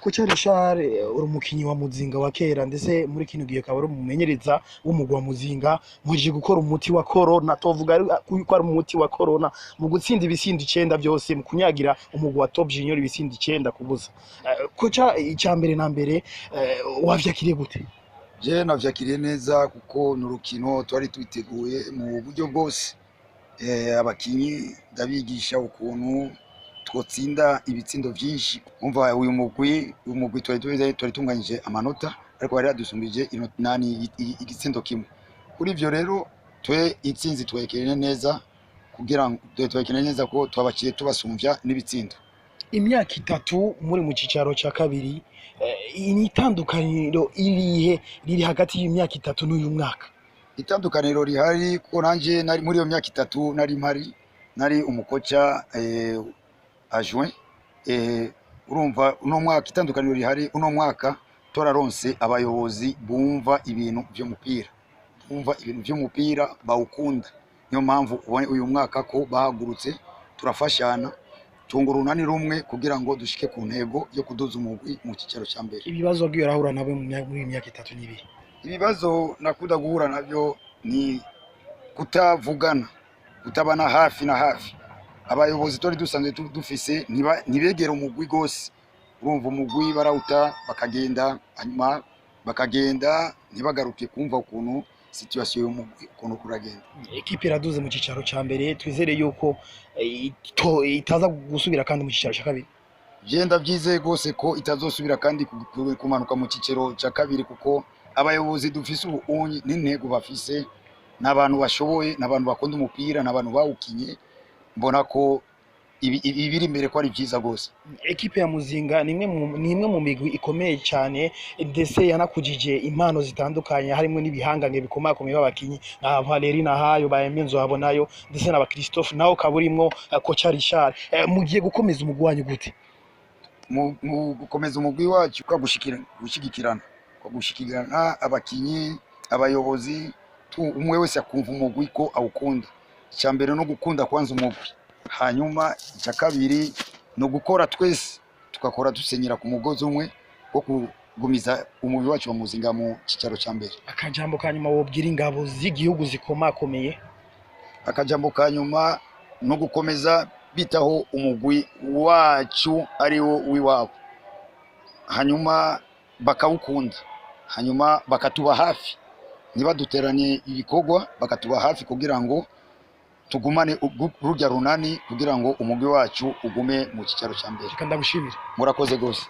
Kocha Richard uri umukinyi wa Muzinga wa kera ndetse muri kino gihe akaba ari umumenyereza w'umugwa wa Muzinga muje gukora umuti wa corona tovuga ko ari umuti wa corona mu gutsinda ibisindi 9 byose mu kunyagira umugwa wa Top Junior ibisindi 9 kubuza. Kocha icyambere na mbere wavyakiriye gute? Je navyakiriye neza kuko n'urukino twari twiteguye mu buryo bwose. Abakinyi ndabigisha ukuntu twotsinda ibitsindo byinshi. Umva uyu mugwi twari tunganyije amanota ariko bari yadusumbije igitsindo kimwe. Kuri ivyo rero twe itsinzi twekerene neza kugira ngo twekerene neza ko twabakiye tubasumbya n'ibitsindo. Imyaka 3 muri mu cicaro ca kabiri itandukaniro irihe riri hagati y'imyaka 3 n'uyu mwaka? Itandukaniro rihari ko nanje nari muri iyo myaka 3 nari mpari nari umukoca adjoint urumva uno mwaka itandukaniro rihari uno mwaka toraronse abayobozi bumva ibintu by'umupira bawukunda. Niyo mpamvu ubone uyu mwaka ko bahagurutse turafashana tungurunani rumwe kugira ngo dushike ku ntego yo kuduza umugwi mu kicaro cya mbere. Ibibazo byo yarahura nabo muri imyaka 3 nibi. Ibibazo nakuda guhura nabyo ni kutavugana, kutabana hafi na hafi. Abayobozi tori dusanzwe dufise ntibegera umugwi gose. Urumva umugwi barawuta bakagenda hanyuma bakagenda ntibagaruke kumva ukuntu situation y'umugwi ukuntu kuragenda. Equipe iraduze mu cicaro ca mbere twizere yuko itaza gusubira kandi mu cicaro ca kabiri. Genda byizeye gose ko itazosubira kandi kumanuka mu cicaro ca kabiri kuko abayobozi dufise ubunyi n'intego bafise n'abantu bashoboye n'abantu bakunda umupira n'abantu bawukinye. Mbona ko ibiri imbere ko ari byiza gose. Equipe ya Muzinga ni imwe mu migwi ikomeye cyane ndetse yanakujije impano zitandukanye harimo n'ibihangane bikomakomeye b'abakinyi nka Valeri na Hayo bayamenzo habonayo ndetse n'aba Christophe naho kaburimwo Kocha Richard. Mugiye gukomeza umugwi wanyu gute? Mu gukomeza umugwi wacu kwa gushikirana abakinyi abayobozi umwe wese akumva umugwi ko awukunda. Cyambere no gukunda kwanza umugwi hanyuma icya kabiri no gukora twese tukakora dusenyera ku mugozi umwe wo kugumiza umugwi wacu wa Muzinga mu cicaro cya mbere. Akajambo kanyuma wobwira ingabo z'igihugu zikomakomeye? Akajambo kanyuma no gukomeza bitaho umugwi wacu ariwo wiwabo hanyuma bakawukunda hanyuma bakatuba hafi nibaduteranye ibikogwa bakatuba hafi kugira ngo tugumane urujya runani kugira ngo umugwi wacu ugume mu kicaro cya mbere. Kandi ndagushimira. Murakoze gose.